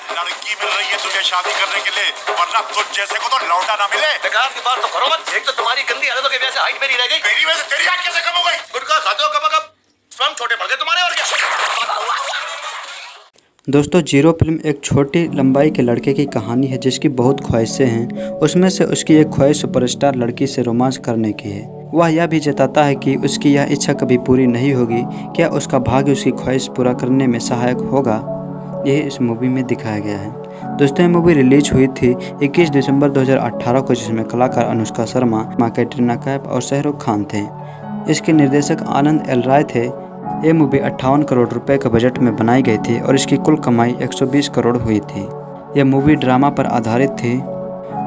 लड़की मिल रही है तुझे शादी करने के लिए, वरना तुझ जैसे को तो लौटा ना मिले। बेकार की बात तो करो मत। एक तो तुम्हारी गंदी हालतों की वजह से हाइट मेरी रह गई। मेरी वजह से तेरी हाइट कैसे कम हो गई? गुटखा खाते हो कब स्वयं छोटे पड़ गए तुम्हारे, और क्या। दोस्तों, जीरो फिल्म एक छोटी लंबाई के लड़के की कहानी है जिसकी बहुत ख्वाहिशें हैं। उसमें से उसकी एक ख्वाहिश सुपरस्टार लड़की से रोमांस करने की है। वह यह भी जताता है कि उसकी यह इच्छा कभी पूरी नहीं होगी। क्या उसका भाग्य उसकी ख्वाहिश पूरा करने में सहायक होगा? यही इस मूवी में दिखाया गया है। दोस्तों, ये मूवी रिलीज हुई थी 21 दिसंबर 2018 को, जिसमें कलाकार अनुष्का शर्मा, कैटरीना कैफ और शाहरुख खान थे। इसके निर्देशक आनंद एल राय थे। ये मूवी 58 करोड़ रुपए के बजट में बनाई गई थी और इसकी कुल कमाई 120 करोड़ हुई थी। यह मूवी ड्रामा पर आधारित थी।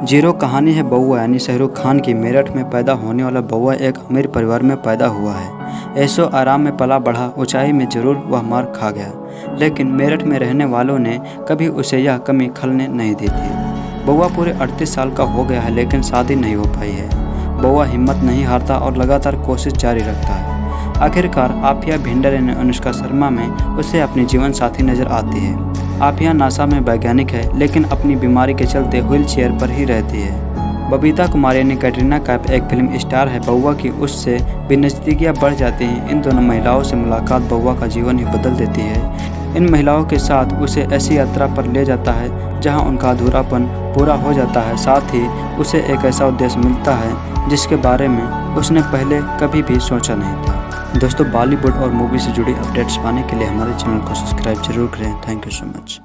जीरो कहानी है बउआ यानी शाहरुख खान की। मेरठ में पैदा होने वाला बउआ एक अमीर परिवार में पैदा हुआ है। ऐशो आराम में पला बढ़ा, ऊंचाई में जरूर वह मार खा गया, लेकिन मेरठ में रहने वालों ने कभी उसे यह कमी खलने नहीं दी थी। बउआ पूरे 38 साल का हो गया है, लेकिन शादी नहीं हो पाई है। बउआ हिम्मत नहीं हारता और लगातार कोशिश जारी रखता है। आखिरकार आफिया भिंडर ने अनुष्का शर्मा में उसे अपनी जीवन साथी नजर आती है। आफिया नासा में वैज्ञानिक है, लेकिन अपनी बीमारी के चलते व्हील चेयर पर ही रहती है। बबीता कुमारी ने कैटरीना कैफ एक फिल्म स्टार है बउआ की, उससे भी नज़दीकियाँ बढ़ जाती हैं। इन दोनों महिलाओं से मुलाकात बउआ का जीवन ही बदल देती है। इन महिलाओं के साथ उसे ऐसी यात्रा पर ले जाता है जहां उनका अधूरापन पूरा हो जाता है। साथ ही उसे एक ऐसा उद्देश्य मिलता है जिसके बारे में उसने पहले कभी भी सोचा नहीं था। दोस्तों, बॉलीवुड और मूवी से जुड़ी अपडेट्स पाने के लिए हमारे चैनल को सब्सक्राइब जरूर करें। Thank you so much.